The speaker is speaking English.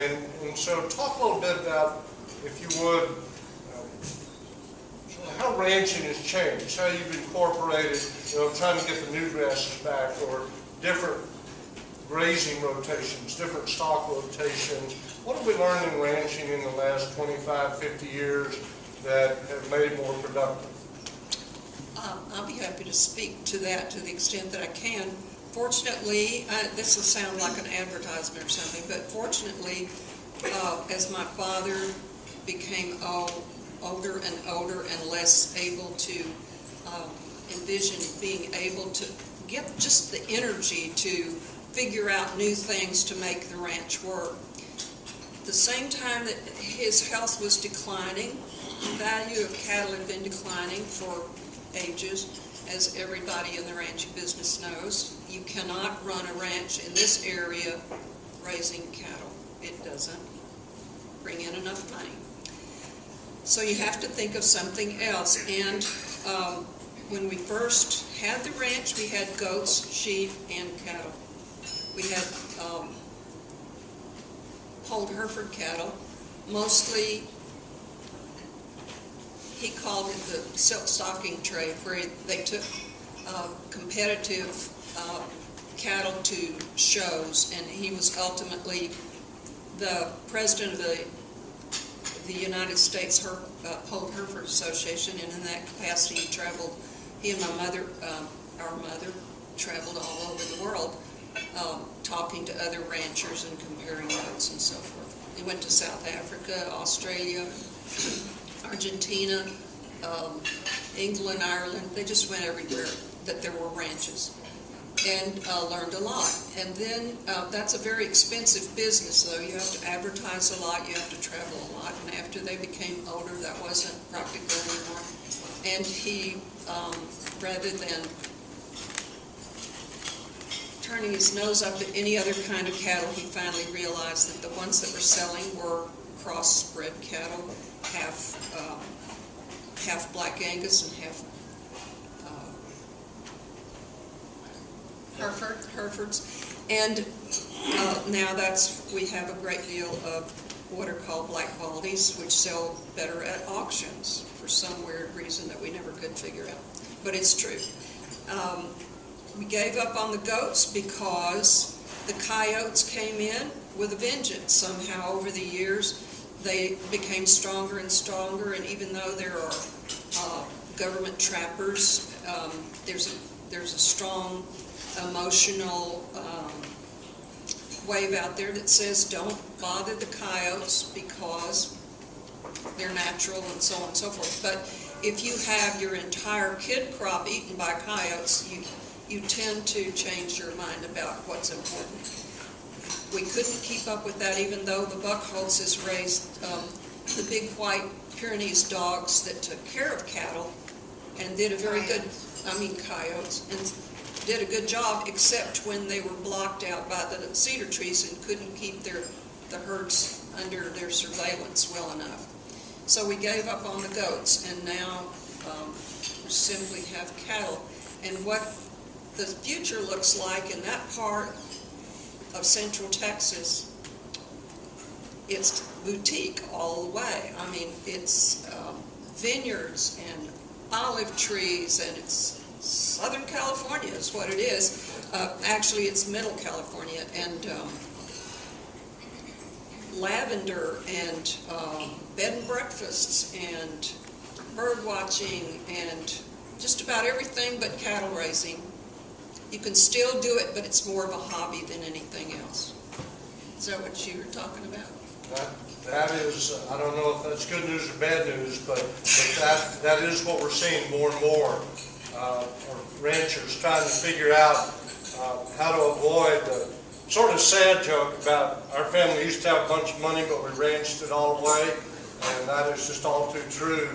And so talk a little bit about, if you would, how ranching has changed, how you've incorporated, trying to get the new grasses back, or different grazing rotations, different stock rotations. What have we learned in ranching in the last 25, 50 years that have made it more productive? I'll be happy to speak to that to the extent that I can. Fortunately, this will sound like an advertisement or something, but fortunately, as my father became older and older and less able to envision being able to get just the energy to figure out new things to make the ranch work. At the same time that his health was declining, the value of cattle had been declining for ages. As everybody in the ranching business knows, you cannot run a ranch in this area raising cattle. It doesn't bring in enough money. So you have to think of something else. And when we first had the ranch, we had goats, sheep, and cattle. We had polled Hereford cattle, mostly. He called it the silk stocking trade, where they took competitive cattle to shows, and he was ultimately the president of the United States Polled Hereford Association, and in that capacity he traveled. He and my mother, our mother, traveled all over the world, talking to other ranchers and comparing notes and so forth. He went to South Africa, Australia, Argentina, England, Ireland. They just went everywhere that there were ranches, and learned a lot. And then that's a very expensive business, though. You have to advertise a lot, you have to travel a lot, and after they became older, that wasn't practical anymore. And he, rather than turning his nose up at any other kind of cattle, he finally realized that the ones that were selling were cross-bred cattle, half Black Angus and half Herefords. And now we have a great deal of what are called black qualities, which sell better at auctions for some weird reason that we never could figure out. But it's true. We gave up on the goats because the coyotes came in with a vengeance. Somehow over the years they became stronger and stronger, and even though there are government trappers, there's a strong emotional wave out there that says don't bother the coyotes because they're natural and so on and so forth. But if you have your entire kid crop eaten by coyotes, you tend to change your mind about what's important. We couldn't keep up with that, even though the Buckholz has raised the big white Pyrenees dogs that took care of cattle and did a very good, coyotes, and did a good job, except when they were blocked out by the cedar trees and couldn't keep the herds under their surveillance well enough. So we gave up on the goats, and now we simply have cattle. And what the future looks like in that part of central Texas, it's boutique all the way. I mean, it's vineyards and olive trees, and it's Southern California is what it is. Actually, it's Middle California, and lavender and bed and breakfasts and bird watching and just about everything but cattle raising. You can still do it, but it's more of a hobby than anything else. Is that what you were talking about? That is, I don't know if that's good news or bad news, but that is what we're seeing more and more. Ranchers trying to figure out how to avoid the sort of sad joke about our family used to have a bunch of money, but we ranched it all away, and that is just all too true.